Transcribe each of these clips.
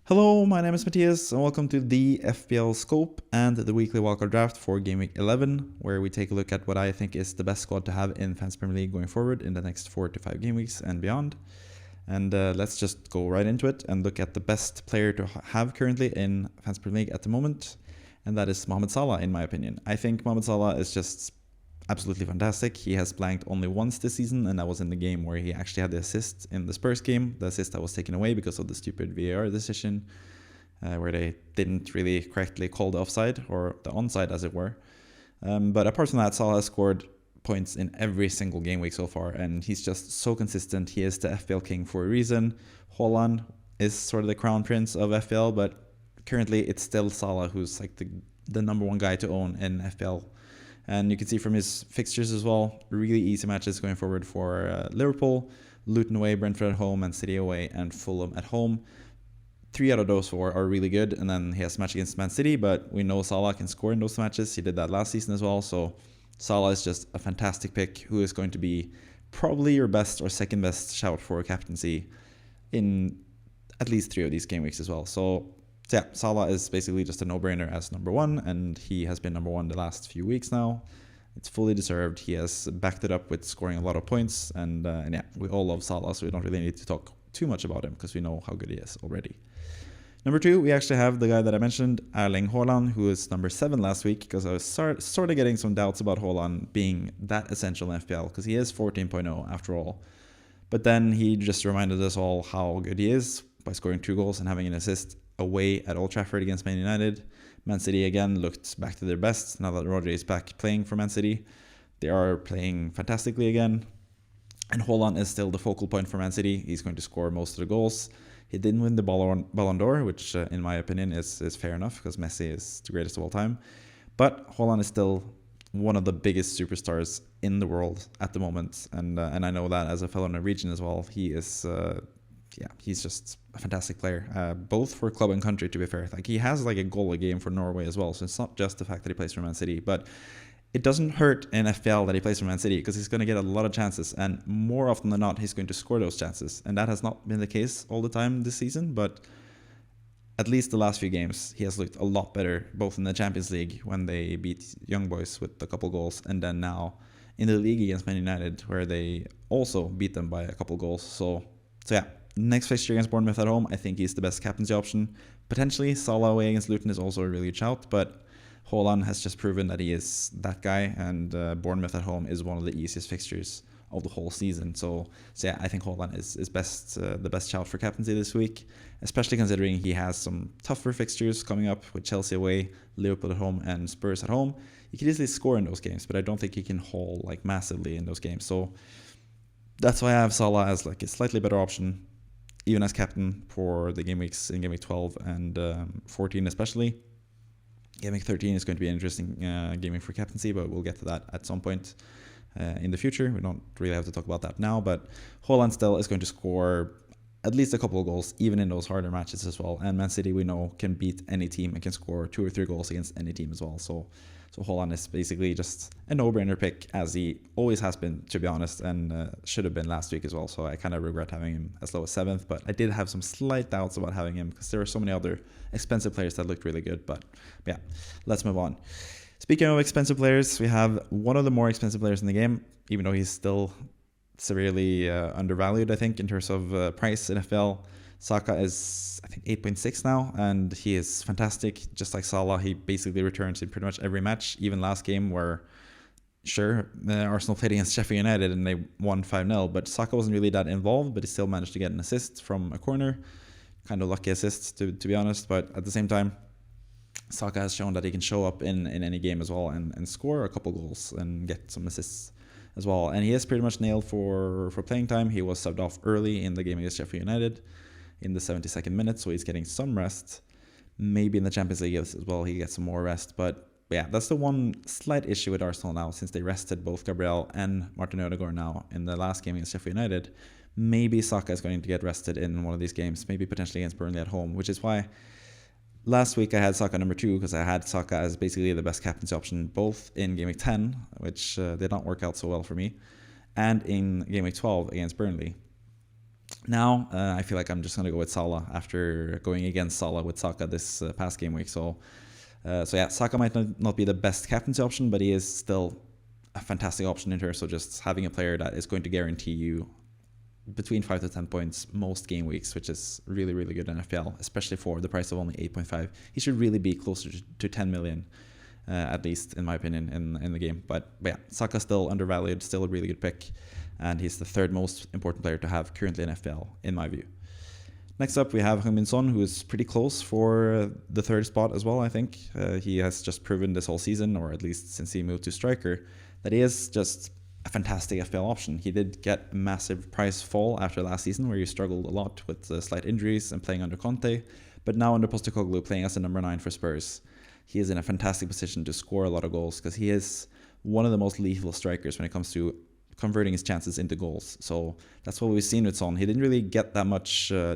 Hello, my name is Matthias, and welcome to the FPL Scope and the weekly wildcard draft for Game Week 11, where we take a look at what I think is the best squad to have in Fantasy Premier League going forward in the next 4 to 5 game weeks and beyond. And let's just go right into it and look at the best player to have currently in Fantasy Premier League at the moment, and that is Mohamed Salah, in my opinion. I think Mohamed Salah is just absolutely fantastic. He has blanked only once this season, and that was in the game where he actually had the assist in the Spurs game. The assist that was taken away because of the stupid VAR decision, where they didn't really correctly call the offside, or the onside as it were. But apart from that, Salah has scored points in every single game week so far, and he's just so consistent. He is the FPL king for a reason. Haaland is sort of the crown prince of FPL, but currently it's still Salah who's like the number one guy to own in FPL. And you can see from his fixtures as well, really easy matches going forward for Liverpool, Luton away, Brentford at home, and City away, and Fulham at home. 3 out of those 4 are really good, and then he has a match against Man City, but we know Salah can score in those matches. He did that last season as well, so Salah is just a fantastic pick who is going to be probably your best or second best shout for captaincy in at least 3 of these game weeks as well. So yeah, Salah is basically just a no-brainer as number 1, and he has been number 1 the last few weeks now. It's fully deserved. He has backed it up with scoring a lot of points, and yeah, we all love Salah, so we don't really need to talk too much about him because we know how good he is already. Number 2, we actually have the guy that I mentioned, Erling Haaland, who is number 7 last week, because I was sort of getting some doubts about Haaland being that essential in FPL, because he is 14.0 after all. But then he just reminded us all how good he is by scoring 2 goals and having an assist away at Old Trafford against Man United. Man City again looked back to their best now that Rodri is back playing for Man City. They are playing fantastically again, and Haaland is still the focal point for Man City. He's going to score most of the goals. He didn't win the Ballon d'Or, which in my opinion is fair enough because Messi is the greatest of all time. But Haaland is still one of the biggest superstars in the world at the moment, and I know that as a fellow Norwegian as well. He is he's just a fantastic player, both for club and country, to be fair. Like, he has like a goal a game for Norway as well, so it's not just the fact that he plays for Man City, but it doesn't hurt in FPL that he plays for Man City because he's going to get a lot of chances, and more often than not, he's going to score those chances. And that has not been the case all the time this season, but at least the last few games, he has looked a lot better, both in the Champions League when they beat Young Boys with a couple goals, and then now in the league against Man United, where they also beat them by a couple goals. So yeah. Next fixture against Bournemouth at home, I think he's the best captaincy option. Potentially, Salah away against Luton is also a really good shout, but Haaland has just proven that he is that guy, and Bournemouth at home is one of the easiest fixtures of the whole season. So yeah, I think Haaland is the best shout for captaincy this week, especially considering he has some tougher fixtures coming up with Chelsea away, Liverpool at home, and Spurs at home. He can easily score in those games, but I don't think he can haul like massively in those games. So that's why I have Salah as like a slightly better option, even as captain for the game weeks in Game Week 12 and 14 especially. Game Week 13 is going to be an interesting game week for captaincy, but we'll get to that at some point in the future. We don't really have to talk about that now, but Haaland still is going to score at least a couple of goals, even in those harder matches as well. And Man City, we know, can beat any team and can score 2 or 3 goals against any team as well. So Haaland is basically just a no-brainer pick, as he always has been, to be honest, and should have been last week as well. So I kind of regret having him as low as 7th, but I did have some slight doubts about having him because there are so many other expensive players that looked really good. But yeah, let's move on. Speaking of expensive players, we have one of the more expensive players in the game, even though he's still severely undervalued, I think, in terms of price in FPL. Saka is, I think, 8.6 now, and he is fantastic. Just like Salah, he basically returns in pretty much every match, even last game where, sure, Arsenal played against Sheffield United and they won 5-0, but Saka wasn't really that involved, but he still managed to get an assist from a corner. Kind of lucky assist, to be honest, but at the same time, Saka has shown that he can show up in any game as well and score a couple goals and get some assists as well. And he is pretty much nailed for playing time. He was subbed off early in the game against Sheffield United in the 72nd minute, so he's getting some rest. Maybe in the Champions League as well he gets some more rest, but yeah, that's the one slight issue with Arsenal now, since they rested both Gabriel and Martin Odegaard now in the last game against Sheffield United. Maybe Saka is going to get rested in one of these games, maybe potentially against Burnley at home, which is why last week I had Saka number 2, because I had Saka as basically the best captaincy option both in Game Week 10, which did not work out so well for me, and in Game Week 12 against Burnley. Now, I feel like I'm just going to go with Salah after going against Salah with Saka this past game week. So yeah, Saka might not be the best captaincy option, but he is still a fantastic option in terms of just having a player that is going to guarantee you between 5 to 10 points most game weeks, which is really, really good in FPL, especially for the price of only 8.5. He should really be closer to 10 million, at least in my opinion, in the game. But yeah, Saka's still undervalued, still a really good pick, and he's the third most important player to have currently in FPL, in my view. Next up, we have Heung-min Son, who is pretty close for the third spot as well, I think. He has just proven this whole season, or at least since he moved to striker, that he is just a fantastic FPL option. He did get a massive price fall after last season, where he struggled a lot with slight injuries and playing under Conte, but now under Postecoglou playing as a number 9 for Spurs. He is in a fantastic position to score a lot of goals because he is one of the most lethal strikers when it comes to converting his chances into goals. So that's what we've seen with Son. He didn't really get that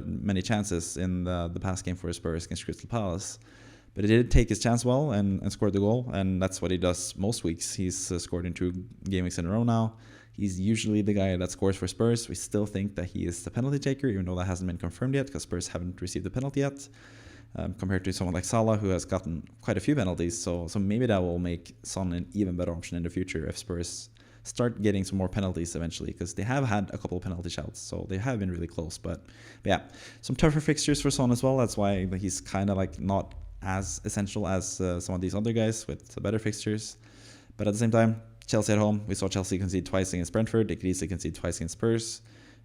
many chances in the past game for Spurs against Crystal Palace, but he did take his chance well and scored the goal, and that's what he does most weeks. He's scored in 2 game weeks in a row now. He's usually the guy that scores for Spurs. We still think that he is the penalty taker, even though that hasn't been confirmed yet because Spurs haven't received the penalty yet, compared to someone like Salah, who has gotten quite a few penalties. So maybe that will make Son an even better option in the future if Spurs start getting some more penalties eventually, because they have had a couple of penalty shouts, so they have been really close. But yeah, some tougher fixtures for Son as well. That's why he's kind of like not as essential as some of these other guys with better fixtures. But at the same time, Chelsea at home, we saw Chelsea concede twice against Brentford. They could easily concede twice against Spurs.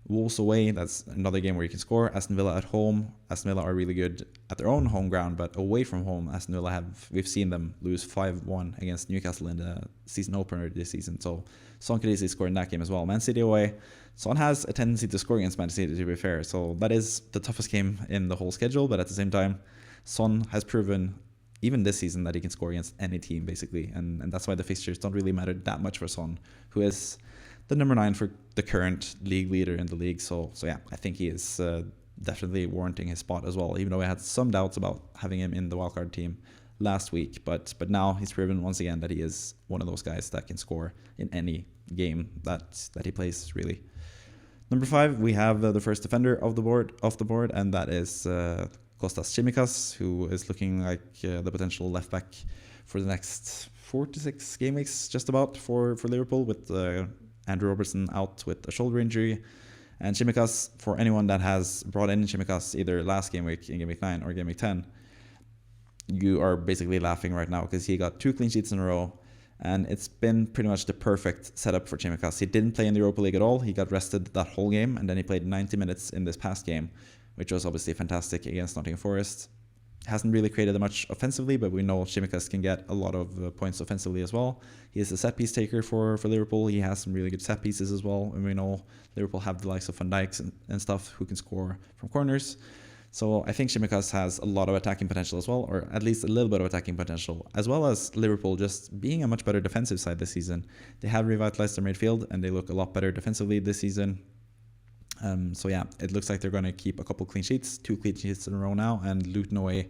Wolves away, that's another game where you can score. Aston Villa at home, Aston Villa are really good at their own home ground, but away from home, Aston Villa we've seen them lose 5-1 against Newcastle in the season opener this season. So Son could easily score in that game as well. Man City away, Son has a tendency to score against Man City, to be fair. So that is the toughest game in the whole schedule, but at the same time, Son has proven even this season that he can score against any team, basically. And that's why the fixtures don't really matter that much for Son, who is the number 9 for the current league leader in the league. So yeah, I think he is definitely warranting his spot as well, even though I had some doubts about having him in the wildcard team last week. But now he's proven once again that he is one of those guys that can score in any game that he plays, really. Number 5, we have the first defender off the board, and that is Kostas Tsimikas, who is looking like the potential left back for the next 4 to 6 game weeks, just about, for Liverpool, with Andrew Robertson out with a shoulder injury. And Tsimikas, for anyone that has brought in Tsimikas either last game week in game week 9 or game week 10, you are basically laughing right now, because he got 2 clean sheets in a row, and it's been pretty much the perfect setup for Tsimikas. He didn't play in the Europa League at all. He got rested that whole game, and then he played 90 minutes in this past game, which was obviously fantastic against Nottingham Forest. Hasn't really created much offensively, but we know Tsimikas can get a lot of points offensively as well. He is a set piece taker for Liverpool. He has some really good set pieces as well, and we know Liverpool have the likes of Van Dijk and stuff who can score from corners. So I think Tsimikas has a lot of attacking potential as well, or at least a little bit of attacking potential, as well as Liverpool just being a much better defensive side this season. They have revitalized their midfield, and they look a lot better defensively this season. So yeah, it looks like they're going to keep a couple clean sheets, 2 clean sheets in a row now, and Luton away,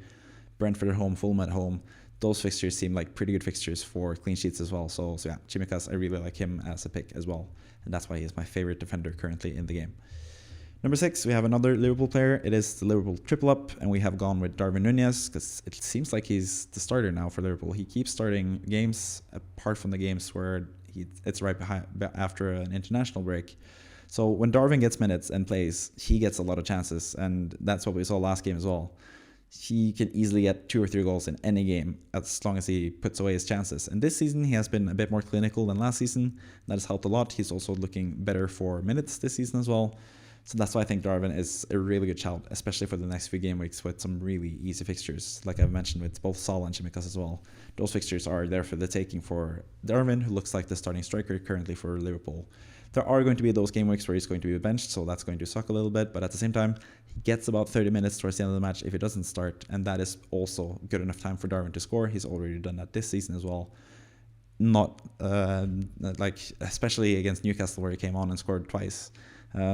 Brentford at home, Fulham at home. Those fixtures seem like pretty good fixtures for clean sheets as well. So yeah, Tsimikas, I really like him as a pick as well, and that's why he is my favorite defender currently in the game. Number 6, we have another Liverpool player. It is the Liverpool triple up, and we have gone with Darwin Núñez because it seems like he's the starter now for Liverpool. He keeps starting games, apart from the games where it's right behind after an international break. So when Darwin gets minutes and plays, he gets a lot of chances, and that's what we saw last game as well. He can easily get 2 or 3 goals in any game as long as he puts away his chances. And this season, he has been a bit more clinical than last season. That has helped a lot. He's also looking better for minutes this season as well. So that's why I think Darwin is a really good shout, especially for the next few game weeks with some really easy fixtures, like I've mentioned with both Salah and Tsimikas as well. Those fixtures are there for the taking for Darwin, who looks like the starting striker currently for Liverpool. There are going to be those game weeks where he's going to be benched, so that's going to suck a little bit, but at the same time, he gets about 30 minutes towards the end of the match if he doesn't start, and that is also good enough time for Darwin to score. He's already done that this season as well. Not especially against Newcastle, where he came on and scored twice.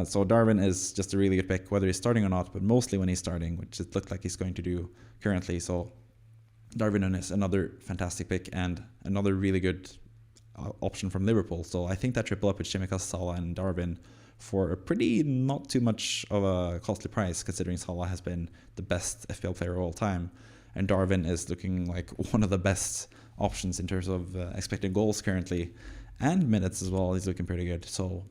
So Darwin is just a really good pick, whether he's starting or not, but mostly when he's starting, which it looked like he's going to do currently. So Darwin Núñez, another fantastic pick and another really good option from Liverpool. So I think that triple up with Tsimikas, Salah and Darwin for a pretty not too much of a costly price, considering Salah has been the best FPL player of all time, and Darwin is looking like one of the best options in terms of expected goals currently, and minutes as well. He's looking pretty good. So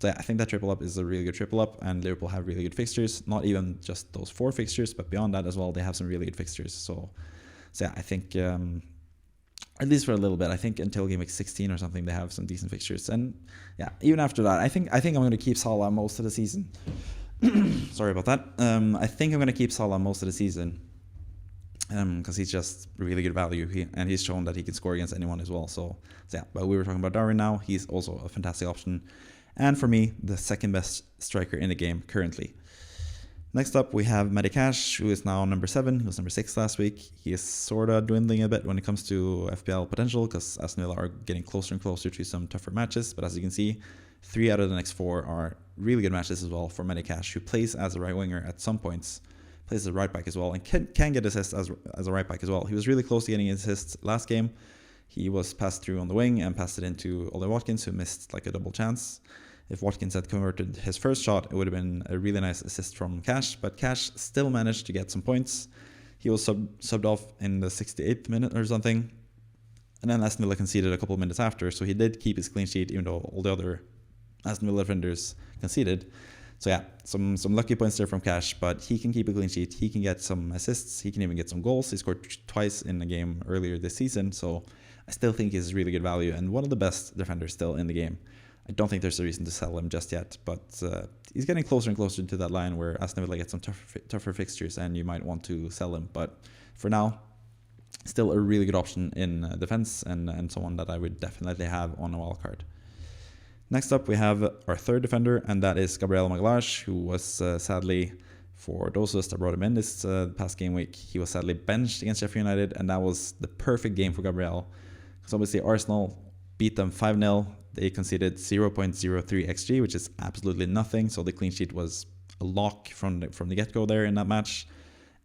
yeah, I think that triple up is a really good triple up, and Liverpool have really good fixtures. Not even just those 4 fixtures, but beyond that as well, they have some really good fixtures. So yeah, I think at least for a little bit, I think until game week 16 or something, they have some decent fixtures. And yeah, even after that, I think I'm going to keep Salah most of the season. Sorry about that. I think I'm going to keep Salah most of the season because he's just really good value, and he's shown that he can score against anyone as well. So yeah, but we were talking about Darwin now. He's also a fantastic option, and for me, the second best striker in the game currently. Next up, we have Medicash, who is now number 7. He was number 6 last week. He is sort of dwindling a bit when it comes to FPL potential, because Aston Villa are getting closer and closer to some tougher matches. But as you can see, 3 out of the next 4 are really good matches as well for Medicash, who plays as a right winger at some points, plays as a right back as well, and can get assists as a right back as well. He was really close to getting assists last game. He was passed through on the wing and passed it into Ollie Watkins, who missed like a double chance. If Watkins had converted his first shot, it would have been a really nice assist from Cash, but Cash still managed to get some points. He was subbed off in the 68th minute or something, and then Aston Villa conceded a couple of minutes after, so he did keep his clean sheet, even though all the other Aston Villa defenders conceded. So yeah, some lucky points there from Cash, but he can keep a clean sheet, he can get some assists, he can even get some goals. He scored twice in a game earlier this season, so I still think he's really good value and one of the best defenders still in the game. I don't think there's a reason to sell him just yet, but he's getting closer and closer to that line where Aston Villa gets some tougher fixtures and you might want to sell him. But for now, still a really good option in defense and someone that I would definitely have on a wildcard. Next up, we have our third defender, and that is Gabriel Magalhaes, who was sadly, for those of us that brought him in this past game week, he was sadly benched against Sheffield United, and that was the perfect game for Gabriel. Because obviously Arsenal beat them 5-0. They conceded 0.03 XG, which is absolutely nothing. So the clean sheet was a lock from the get-go there in that match.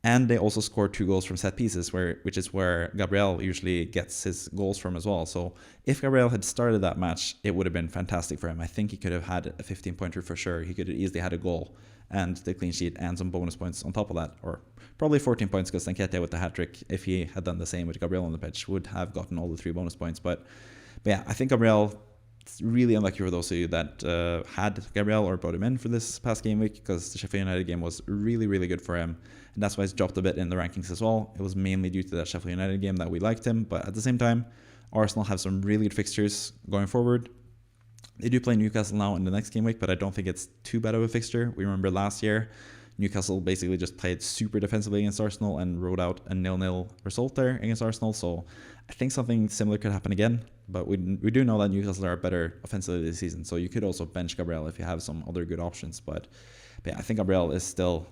And they also scored 2 goals from set pieces, which is where Gabriel usually gets his goals from as well. So if Gabriel had started that match, it would have been fantastic for him. I think he could have had a 15-pointer for sure. He could have easily had a goal and the clean sheet and some bonus points on top of that. Or probably 14 points, because Nketiah with the hat-trick, if he had done the same with Gabriel on the pitch, would have gotten all the 3 bonus points. But yeah, I think Gabriel... It's really unlucky for those of you that had Gabriel or brought him in for this past game week, because the Sheffield United game was really, really good for him. And that's why he's dropped a bit in the rankings as well. It was mainly due to that Sheffield United game that we liked him. But at the same time, Arsenal have some really good fixtures going forward. They do play Newcastle now in the next game week, but I don't think it's too bad of a fixture. We remember last year, Newcastle basically just played super defensively against Arsenal and rode out a 0-0 result there against Arsenal. So I think something similar could happen again. But we do know that Newcastle are better offensively this season. So you could also bench Gabriel if you have some other good options. But yeah, I think Gabriel is still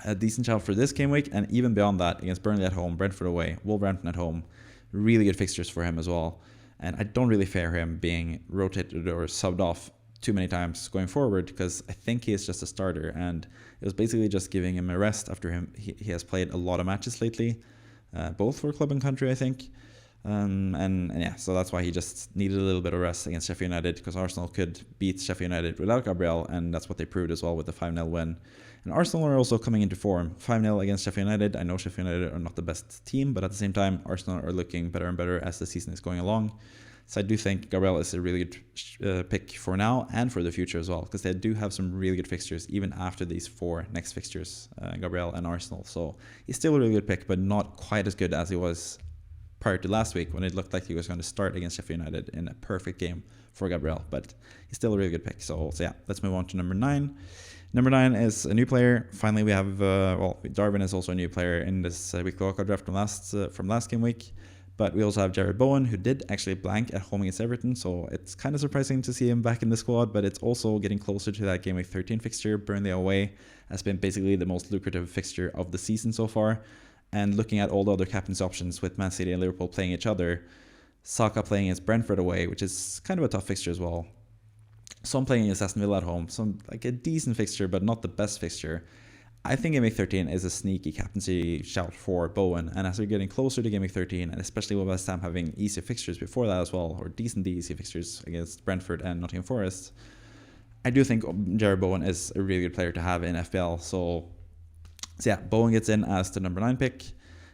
a decent shout for this game week. And even beyond that, against Burnley at home, Brentford away, Wolverhampton at home, really good fixtures for him as well. And I don't really fear him being rotated or subbed off too many times going forward, because I think he is just a starter, and it was basically just giving him a rest after he has played a lot of matches lately, both for club and country, I think. And yeah, so that's why he just needed a little bit of rest against Sheffield United, because Arsenal could beat Sheffield United without Gabriel, and that's what they proved as well with the 5-0 win. And Arsenal are also coming into form. 5-0 against Sheffield United. I know Sheffield United are not the best team, but at the same time, Arsenal are looking better and better as the season is going along. So I do think Gabriel is a really good pick for now and for the future as well, because they do have some really good fixtures even after these 4 next fixtures, Gabriel and Arsenal. So he's still a really good pick, but not quite as good as he was prior to last week, when it looked like he was going to start against Sheffield United in a perfect game for Gabriel. But he's still a really good pick. So yeah, let's move on to number 9. Number 9 is a new player. Finally, we have Darwin is also a new player in this weekly wildcard draft from last game week. But we also have Jared Bowen, who did actually blank at home against Everton, so it's kind of surprising to see him back in the squad, but it's also getting closer to that game week 13 fixture. Burnley away has been basically the most lucrative fixture of the season so far. And looking at all the other captain's options with Man City and Liverpool playing each other, Saka playing against Brentford away, which is kind of a tough fixture as well. Some playing against Aston Villa at home, some like a decent fixture, but not the best fixture. I think Game Week 13 is a sneaky captaincy shout for Bowen, and as we're getting closer to Game Week 13, and especially with West Ham having easier fixtures before that as well, or decently easy fixtures against Brentford and Nottingham Forest, I do think Jared Bowen is a really good player to have in FPL. So yeah, Bowen gets in as the number 9 pick.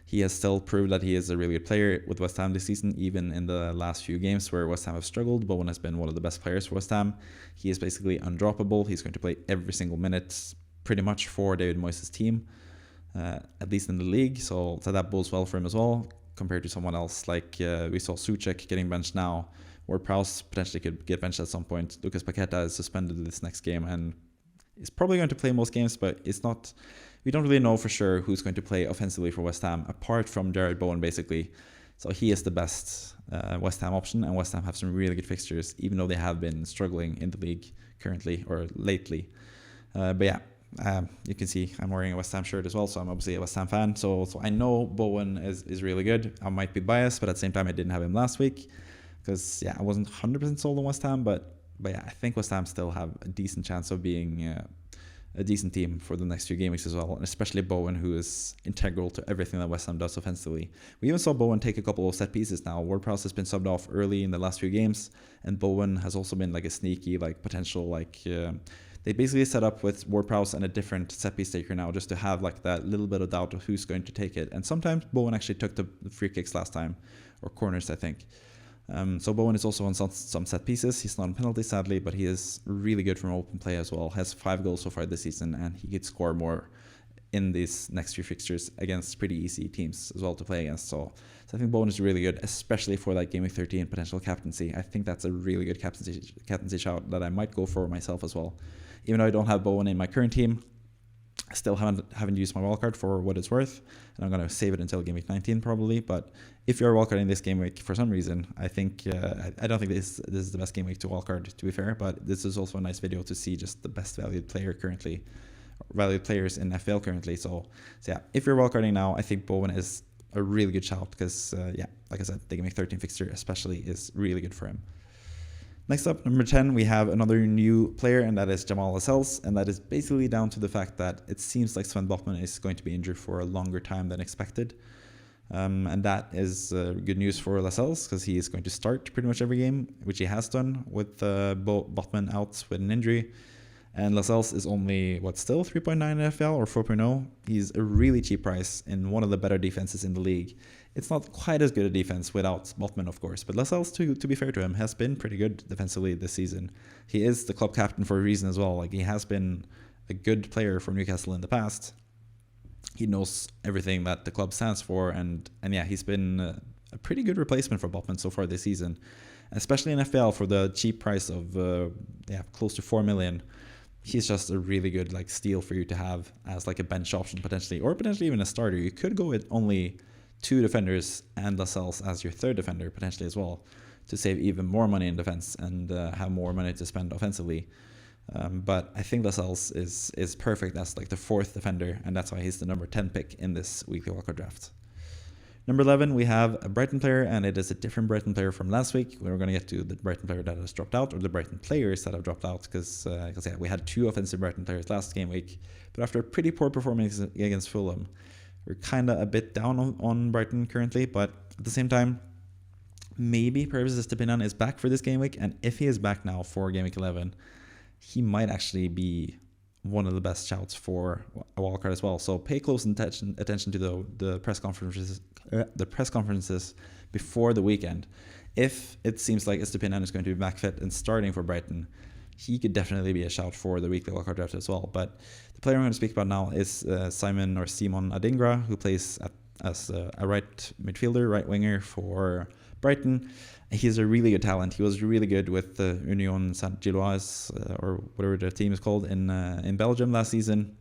He has still proved that he is a really good player with West Ham this season, even in the last few games where West Ham have struggled. Bowen has been one of the best players for West Ham. He is basically undroppable. He's going to play every single minute pretty much for David Moyes' team, at least in the league. So that bodes well for him as well, compared to someone else like we saw Souček getting benched now. Ward-Prowse potentially could get benched at some point. Lucas Paqueta is suspended this next game and is probably going to play most games, but it's not. We don't really know for sure who's going to play offensively for West Ham, apart from Jared Bowen, basically. So he is the best West Ham option, and West Ham have some really good fixtures, even though they have been struggling in the league currently or lately. But yeah, you can see I'm wearing a West Ham shirt as well, so I'm obviously a West Ham fan. So I know Bowen is really good. I might be biased, but at the same time, I didn't have him last week because I wasn't 100% sold on West Ham, but yeah, I think West Ham still have a decent chance of being a decent team for the next few game weeks as well, and especially Bowen, who is integral to everything that West Ham does offensively. We even saw Bowen take a couple of set pieces now. Ward-Prowse has been subbed off early in the last few games, and Bowen has also been like a sneaky potential they basically set up with Ward-Prowse and a different set piece taker now, just to have that little bit of doubt of who's going to take it. And sometimes Bowen actually took the free kicks last time, or corners, I think. So Bowen is also on some set pieces. He's not on penalties, sadly, but he is really good from open play as well. Has 5 goals so far this season, and he could score more in these next few fixtures against pretty easy teams as well to play against. So I think Bowen is really good, especially for that Game Week 13 potential captaincy. I think that's a really good captaincy shout that I might go for myself as well. Even though I don't have Bowen in my current team, I still haven't used my wildcard for what it's worth, and I'm going to save it until Game Week 19 probably. But if you're wildcarding this game week for some reason, I think I don't think this is the best game week to wildcard, to be fair. But this is also a nice video to see just the best valued players in FPL currently. So yeah, if you're wildcarding now, I think Bowen is a really good shout because like I said, the Game Week 13 fixture especially is really good for him. Next up, number 10, we have another new player, and that is Jamal Lascelles, and that is basically down to the fact that it seems like Sven Botman is going to be injured for a longer time than expected. And that is good news for Lascelles because he is going to start pretty much every game, which he has done with Botman out with an injury. And Lascelles is only, still 3.9 in FPL or 4.0. He's a really cheap price in one of the better defenses in the league. It's not quite as good a defense without Botman, of course, but Lascelles, to be fair to him, has been pretty good defensively this season. He is the club captain for a reason as well. He has been a good player for Newcastle in the past. He knows everything that the club stands for, and yeah, he's been a pretty good replacement for Botman so far this season, especially in FPL for the cheap price of close to 4 million. He's just a really good steal for you to have as a bench option potentially, or potentially even a starter. You could go with only 2 defenders and Lascelles as your 3rd defender potentially as well, to save even more money in defense and have more money to spend offensively. But I think Lascelles is perfect as the 4th defender, and that's why he's the number 10 pick in this weekly wildcard draft. Number 11, we have a Brighton player, and it is a different Brighton player from last week. We're going to get to the Brighton player that has dropped out, or the Brighton players that have dropped out, because we had 2 offensive Brighton players last game week. But after a pretty poor performance against Fulham, we're kind of a bit down on Brighton currently. But at the same time, maybe Pervis Estupiñán is back for this game week, and if he is back now for game week 11, he might actually be one of the best shouts for a wildcard as well. So pay close attention to the press conferences before the weekend. If it seems like Estupiñán is going to be back fit and starting for Brighton, he could definitely be a shout for the weekly wildcard draft as well. But the player I'm going to speak about now is Simon Adingra, who plays as a right midfielder, right winger for Brighton. He's a really good talent. He was really good with Union Saint-Gilloise, or whatever the team is called, in Belgium last season,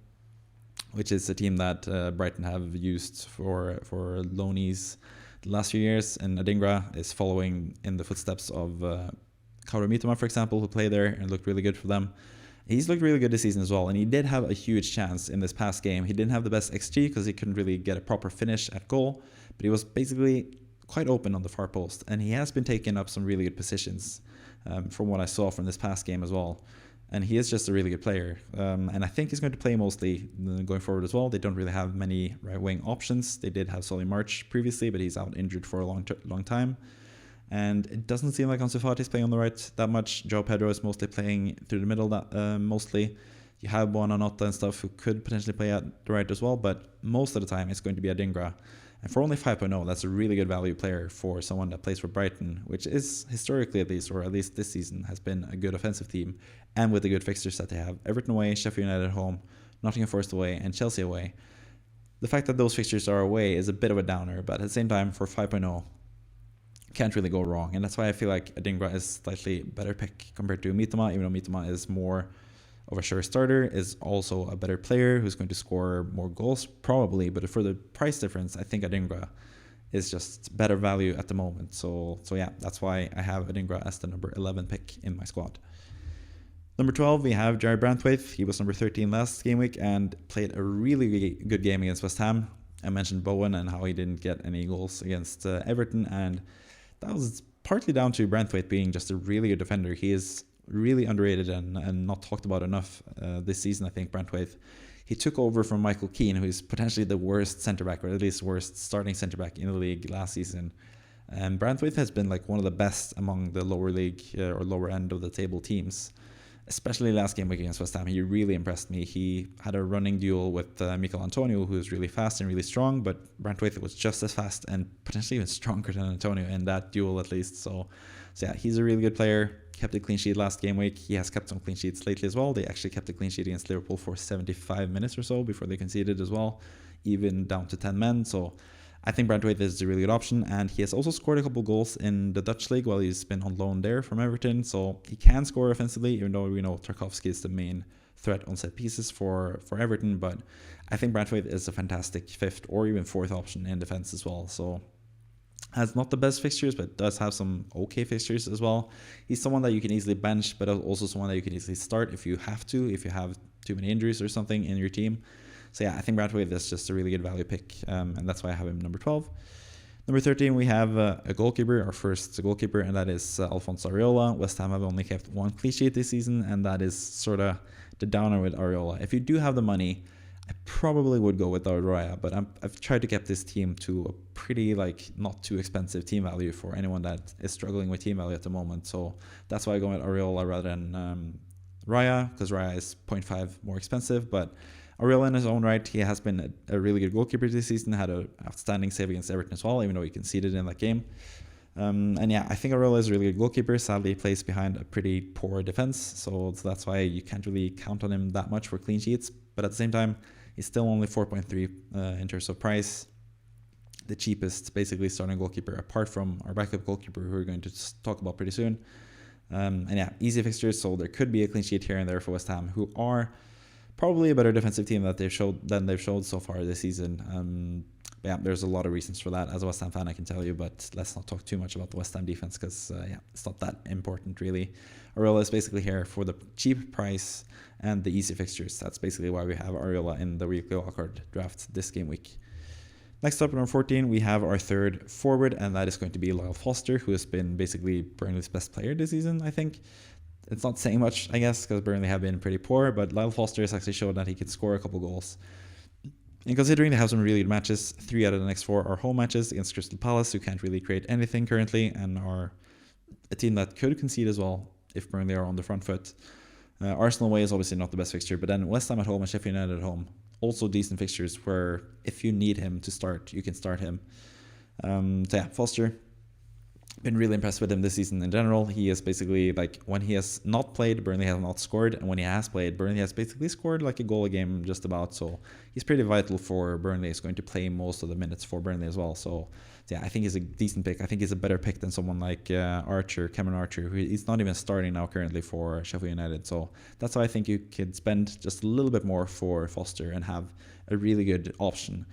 which is a team that Brighton have used for loanees the last few years. And Adingra is following in the footsteps of Kaoru Mitoma, for example, who played there and looked really good for them. He's looked really good this season as well, and he did have a huge chance in this past game. He didn't have the best XG because he couldn't really get a proper finish at goal, but he was basically quite open on the far post, and he has been taking up some really good positions from what I saw from this past game as well. And he is just a really good player. And I think he's going to play mostly going forward as well. They don't really have many right-wing options. They did have Solly March previously, but he's out injured for a long time. And it doesn't seem like Ansu Fati is playing on the right that much. João Pedro is mostly playing through the middle mostly. You have Buonanotte and stuff who could potentially play at the right as well, but most of the time it's going to be Adingra. And for only 5.0, that's a really good value player for someone that plays for Brighton, which is historically at least, or at least this season, has been a good offensive team. And with the good fixtures that they have, Everton away, Sheffield United at home, Nottingham Forest away, and Chelsea away. The fact that those fixtures are away is a bit of a downer, but at the same time, for 5.0, can't really go wrong. And that's why I feel like Adingra is slightly better pick compared to Mitoma, even though Mitoma is more of a sure starter, is also a better player who's going to score more goals probably, but for the price difference, I think Adingra is just better value at the moment. So yeah, that's why I have Adingra as the number 11 pick in my squad. Number 12, we have Jarrad Branthwaite. He was number 13 last game week and played a really good game against West Ham. I mentioned Bowen and how he didn't get any goals against Everton, and that was partly down to Branthwaite being just a really good defender. He is really underrated and not talked about enough this season, I think, Branthwaite. He took over from Michael Keane, who is potentially the worst centre-back, or at least worst starting centre-back in the league last season. And Branthwaite has been like one of the best among the lower league or lower end of the table teams, especially last game against West Ham. He really impressed me. He had a running duel with Mikel Antonio, who is really fast and really strong, but Branthwaite was just as fast and potentially even stronger than Antonio in that duel at least. So yeah, he's a really good player. Kept a clean sheet last game week. He has kept some clean sheets lately as well. They actually kept a clean sheet against Liverpool for 75 minutes or so before they conceded as well, even down to 10 men. So I think Branthwaite is a really good option, and he has also scored a couple goals in the Dutch league while he's been on loan there from Everton. So he can score offensively, even though we know Tarkowski is the main threat on set pieces for Everton. But I think Branthwaite is a fantastic fifth or even fourth option in defense as well. So has not the best fixtures, but does have some okay fixtures as well. He's someone that you can easily bench, but also someone that you can easily start if you have to, if you have too many injuries or something in your team. So yeah, I think Branthwaite is just a really good value pick, and that's why I have him number 12. Number 13, we have a goalkeeper, our first goalkeeper, and that is Alfonso Areola. West Ham have only kept one clean sheet this season, and that is sort of the downer with Areola. If you do have the money, I probably would go with David Raya, but I've tried to keep this team to a pretty not too expensive team value for anyone that is struggling with team value at the moment. So that's why I go with Areola rather than Raya, because Raya is 0.5 more expensive. But Areola in his own right, he has been a really good goalkeeper this season, had an outstanding save against Everton as well, even though he conceded in that game. And yeah, I think Areola is a really good goalkeeper. Sadly, he plays behind a pretty poor defense, so that's why you can't really count on him that much for clean sheets. But at the same time, he's still only 4.3 in terms of price. The cheapest, basically, starting goalkeeper, apart from our backup goalkeeper, who we're going to talk about pretty soon. And yeah, easy fixtures, so there could be a clean sheet here and there for West Ham, who are probably a better defensive team than they've showed so far this season. But yeah, there's a lot of reasons for that. As a West Ham fan, I can tell you, but let's not talk too much about the West Ham defense because yeah, it's not that important really. Areola is basically here for the cheap price and the easy fixtures. That's basically why we have Areola in the weekly wildcard draft this game week. Next up, number 14, we have our third forward, and that is going to be Lyle Foster, who has been basically Burnley's best player this season, I think. It's not saying much, I guess, because Burnley have been pretty poor, but Lyle Foster has actually shown that he can score a couple goals. And considering they have some really good matches, 3 out of the next 4 are home matches against Crystal Palace, who can't really create anything currently, and are a team that could concede as well if Burnley are on the front foot. Arsenal away is obviously not the best fixture, but then West Ham at home and Sheffield United at home, also decent fixtures where if you need him to start, you can start him. So yeah, Foster, been really impressed with him this season in general. He is basically when he has not played, Burnley has not scored, and when he has played, Burnley has basically scored a goal a game just about. So he's pretty vital for Burnley. He's going to play most of the minutes for Burnley as well. So yeah, I think he's a decent pick. I think he's a better pick than someone like Cameron Archer, who he's not even starting now currently for Sheffield United. So that's why I think you could spend just a little bit more for Foster and have a really good option.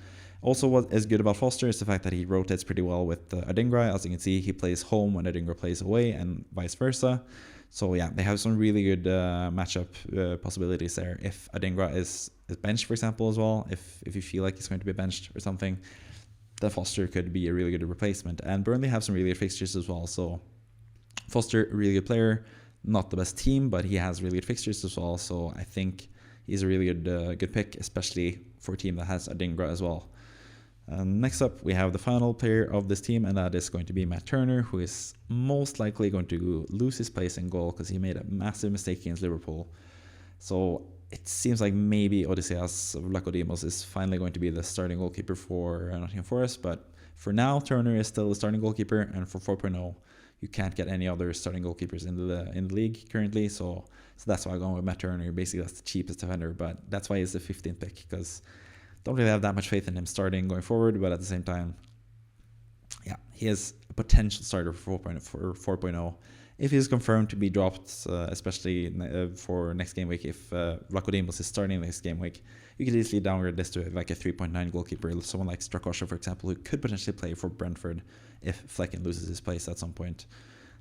Also, what is good about Foster is the fact that he rotates pretty well with Adingra. As you can see, he plays home when Adingra plays away and vice versa. So yeah, they have some really good matchup possibilities there. If Adingra is benched, for example, as well, if you feel like he's going to be benched or something, then Foster could be a really good replacement. And Burnley have some really good fixtures as well. So Foster, a really good player. not the best team, but he has really good fixtures as well. So I think he's a really good pick, especially for a team that has Adingra as well. Next up, we have the final player of this team, and that is going to be Matt Turner, who is most likely going to lose his place in goal because he made a massive mistake against Liverpool. So it seems like maybe Odysseas Vlachodimos is finally going to be the starting goalkeeper for Nottingham Forest, but for now, Turner is still the starting goalkeeper, and for 4.0, you can't get any other starting goalkeepers in the league currently, so that's why I'm going with Matt Turner. Basically, that's the cheapest defender, but that's why he's the 15th pick, because don't really have that much faith in him starting going forward, but at the same time, yeah, he is a potential starter for 4.0. If he's confirmed to be dropped, especially for next game week, if Vlachodimos is starting next game week, you could easily downgrade this to like a 3.9 goalkeeper, someone like Strakosha, for example, who could potentially play for Brentford if Flecken loses his place at some point.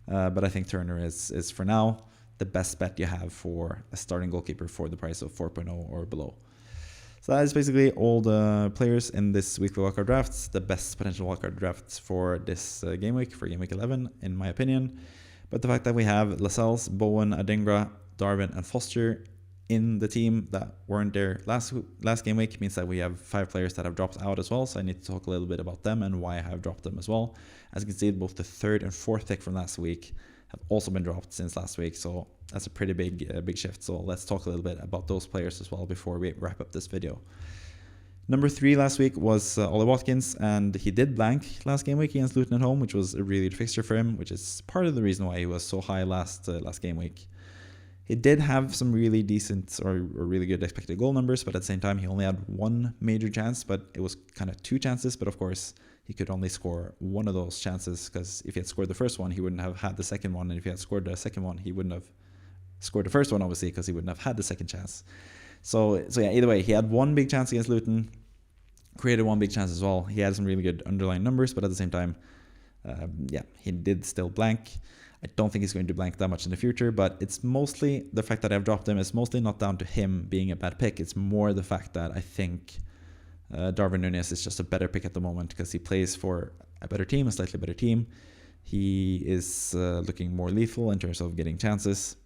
But I think Turner is for now the best bet you have for a starting goalkeeper for the price of 4.0 or below. So that is basically all the players in this weekly wildcard drafts, the best potential wildcard drafts for this game week, for game week 11, in my opinion. But the fact that we have Lascelles, Bowen, Adingra, Darwin, and Foster in the team that weren't there last game week means that we have 5 players that have dropped out as well. So I need to talk a little bit about them and why I have dropped them as well. As you can see, both the 3rd and 4th pick from last week have also been dropped since last week. So that's a pretty big shift. So let's talk a little bit about those players as well before we wrap up this video. Number 3 last week was Ollie Watkins, and he did blank last game week against Luton at home, which was a really good fixture for him, which is part of the reason why he was so high last game week. He did have some really decent or really good expected goal numbers, but at the same time, he only had 1 major chance, but it was kind of 2 chances. But of course, he could only score 1 of those chances, because if he had scored the first one, he wouldn't have had the second one. And if he had scored the second one, he wouldn't have scored the first one, obviously, because he wouldn't have had the second chance. So yeah, either way, he had 1 big chance against Luton, created 1 big chance as well. He had some really good underlying numbers, but at the same time, yeah, he did still blank. I don't think he's going to blank that much in the future, but it's mostly the fact that I've dropped him. It's mostly not down to him being a bad pick. It's more the fact that I think Darwin Núñez is just a better pick at the moment because he plays for a better team, a slightly better team. He is looking more lethal in terms of getting chances.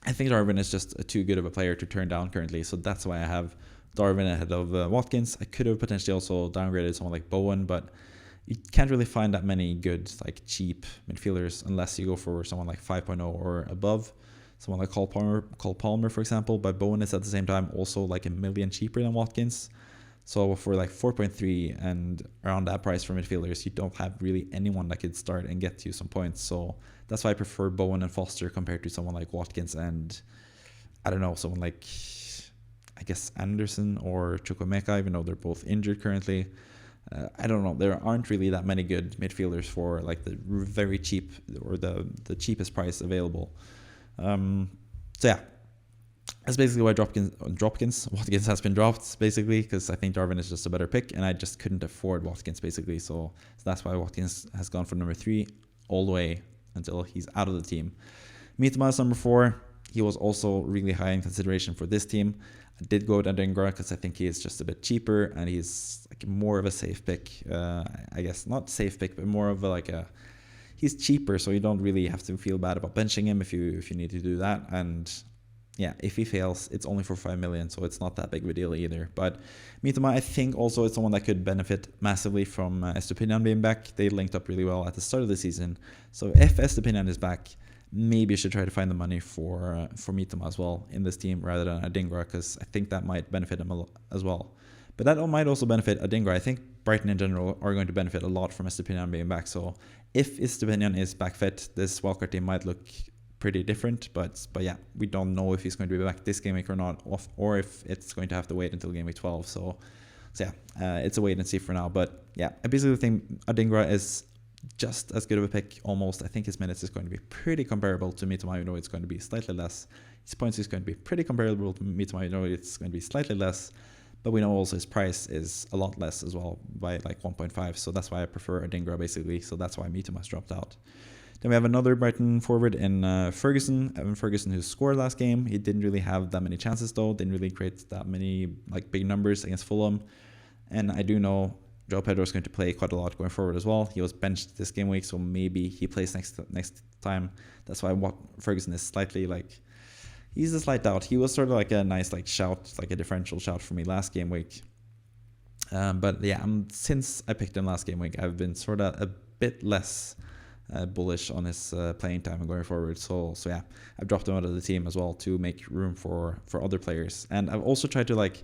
I think Darwin is just too good of a player to turn down currently, so that's why I have Darwin ahead of Watkins. I could have potentially also downgraded someone like Bowen, but you can't really find that many good, like cheap midfielders unless you go for someone like 5.0 or above. Someone like Cole Palmer, for example. But Bowen is at the same time also like $1 million cheaper than Watkins. So for like 4.3 and around that price for midfielders, you don't have really anyone that could start and get you some points. So that's why I prefer Bowen and Foster compared to someone like Watkins and, I don't know, someone like, I guess, Anderson or Chukwuemeka, even though they're both injured currently. I don't know. There aren't really that many good midfielders for like the very cheap or the cheapest price available. So yeah, that's basically why Watkins has been dropped, basically, because I think Darwin is just a better pick, and I just couldn't afford Watkins, basically. So that's why Watkins has gone from number 3 all the way until he's out of the team. Mitoma is number 4. He was also really high in consideration for this team. I did go with Adingra because I think he is just a bit cheaper and he's like more of a safe pick. I guess not safe pick, but more of he's cheaper, so you don't really have to feel bad about benching him if you need to do that. And yeah, if he fails, it's only for 5 million, so it's not that big of a deal either. But Mitoma, I think also is someone that could benefit massively from Estupinian being back. They linked up really well at the start of the season. So if Estupinian is back, maybe you should try to find the money for Mitoma as well in this team rather than Adingra, because I think that might benefit him as well. But that might also benefit Adingra. I think Brighton in general are going to benefit a lot from Estupinian being back. So if Estupinian is back fit, this wildcard team might look pretty different. But yeah, we don't know if he's going to be back this game week or not, or if it's going to have to wait until game week 12. So yeah, it's a wait and see for now. But yeah, I basically think Adingra is just as good of a pick, almost. I think his minutes is going to be pretty comparable to Mitoma, even though it's going to be slightly less. His points is going to be pretty comparable to Mitoma, even though it's going to be slightly less. But we know also his price is a lot less as well, by like 1.5. So that's why I prefer Adingra, basically. So that's why Mitoma's dropped out. Then we have another Brighton forward in Ferguson. Evan Ferguson, who scored last game. He didn't really have that many chances, though. Didn't really create that many like big numbers against Fulham. And I do know João Pedro is going to play quite a lot going forward as well. He was benched this game week, so maybe he plays next time. That's why Ferguson is slightly like, he's a slight doubt. He was sort of like a nice like shout, like a differential shout for me last game week. But yeah, since I picked him last game week, I've been sort of a bit less bullish on his playing time going forward. So yeah, I've dropped him out of the team as well to make room for other players. And I've also tried to like,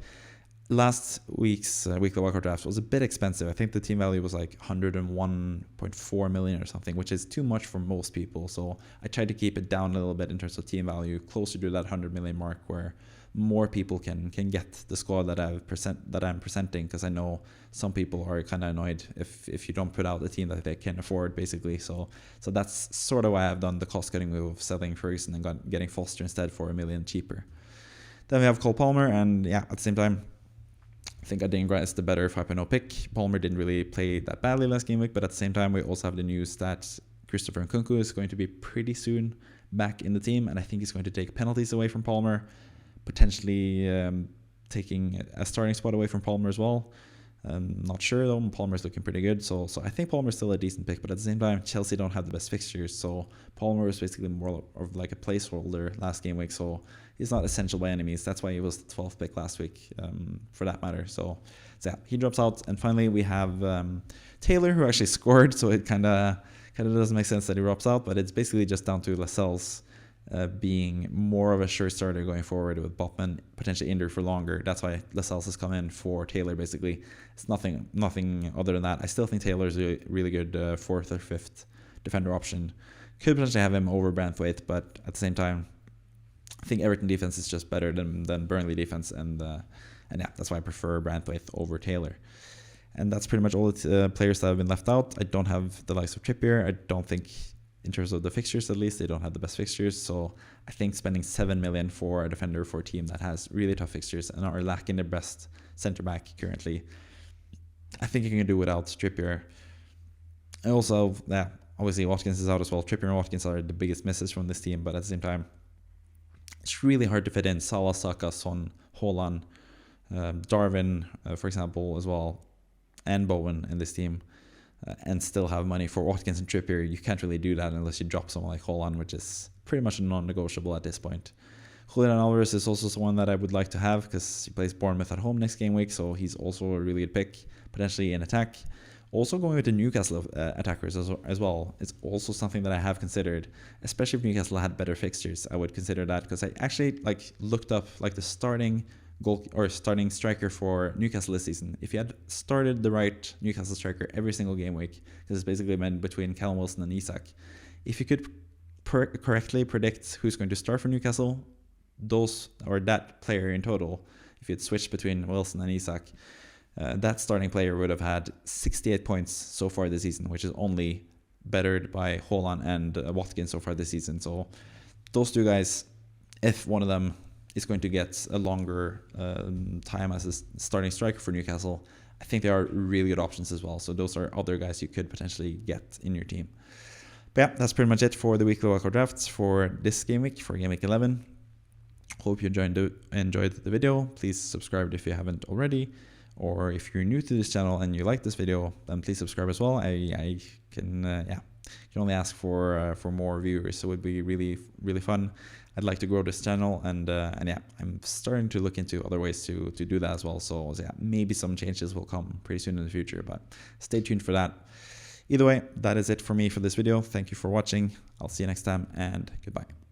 last week's weekly wildcard draft was a bit expensive. I think the team value was like 101.4 million or something, which is too much for most people. So I tried to keep it down a little bit in terms of team value, closer to that 100 million mark, where more people can get the squad that I'm presenting, because I know some people are kind of annoyed if you don't put out the team that they can afford, basically. So that's sort of why I've done the cost cutting move of selling Ferguson and getting Foster instead for $1 million cheaper. Then we have Cole Palmer, and yeah, at the same time, I think Adingra is the better 5.0 pick. Palmer didn't really play that badly last game week, but at the same time, we also have the news that Christopher Nkunku is going to be pretty soon back in the team, and I think he's going to take penalties away from Palmer, potentially taking a starting spot away from Palmer as well. Not sure though. Palmer's looking pretty good, so I think Palmer's still a decent pick, but at the same time, Chelsea don't have the best fixtures, so Palmer was basically more of like a placeholder last game week, so he's not essential by any means. That's why he was the 12th pick last week, for that matter. So yeah, he drops out, and finally we have Taylor, who actually scored, so it kind of doesn't make sense that he drops out, but it's basically just down to Lascelles being more of a sure starter going forward, with Botman potentially injured for longer. That's why Lascelles has come in for Taylor, basically. It's nothing other than that. I still think Taylor's a really good fourth or fifth defender option. Could potentially have him over Branthwaite, but at the same time, I think Everton defense is just better than Burnley defense, and yeah, that's why I prefer Branthwaite over Taylor. And that's pretty much all the players that have been left out. I don't have the likes of Trippier. I don't think, in terms of the fixtures at least, they don't have the best fixtures. So I think spending 7 million for a defender for a team that has really tough fixtures and are lacking their best centre back currently, I think you can do without Trippier. And also, yeah, obviously Watkins is out as well. Trippier and Watkins are the biggest misses from this team, but at the same time, it's really hard to fit in Salah, Saka, Son, Haaland, Darwin, for example, as well, and Bowen in this team, and still have money for Watkins and Trippier. You can't really do that unless you drop someone like Haaland, which is pretty much non-negotiable at this point. Julian Alvarez is also someone that I would like to have, because he plays Bournemouth at home next game week, so he's also a really good pick, potentially in attack. Also going with the Newcastle attackers as well. It's also something that I have considered, especially if Newcastle had better fixtures. I would consider that, because I actually looked up the starting goal or starting striker for Newcastle this season. If you had started the right Newcastle striker every single game week, because it's basically meant between Callum Wilson and Isak, if you could correctly predict who's going to start for Newcastle, that player in total, if you'd switched between Wilson and Isak, that starting player would have had 68 points so far this season, which is only bettered by Haaland and Watkins so far this season. So those two guys, if one of them is going to get a longer time as a starting striker for Newcastle, I think they are really good options as well. So those are other guys you could potentially get in your team. But yeah, that's pretty much it for the weekly wildcard drafts for this game week, for game week 11. Hope you enjoyed the video. Please subscribe if you haven't already. Or if you're new to this channel and you like this video, then please subscribe as well. I can only ask for more viewers, so it would be really, really fun. I'd like to grow this channel, and yeah, I'm starting to look into other ways to do that as well. So yeah, maybe some changes will come pretty soon in the future, but stay tuned for that. Either way, that is it for me for this video. Thank you for watching. I'll see you next time, and goodbye.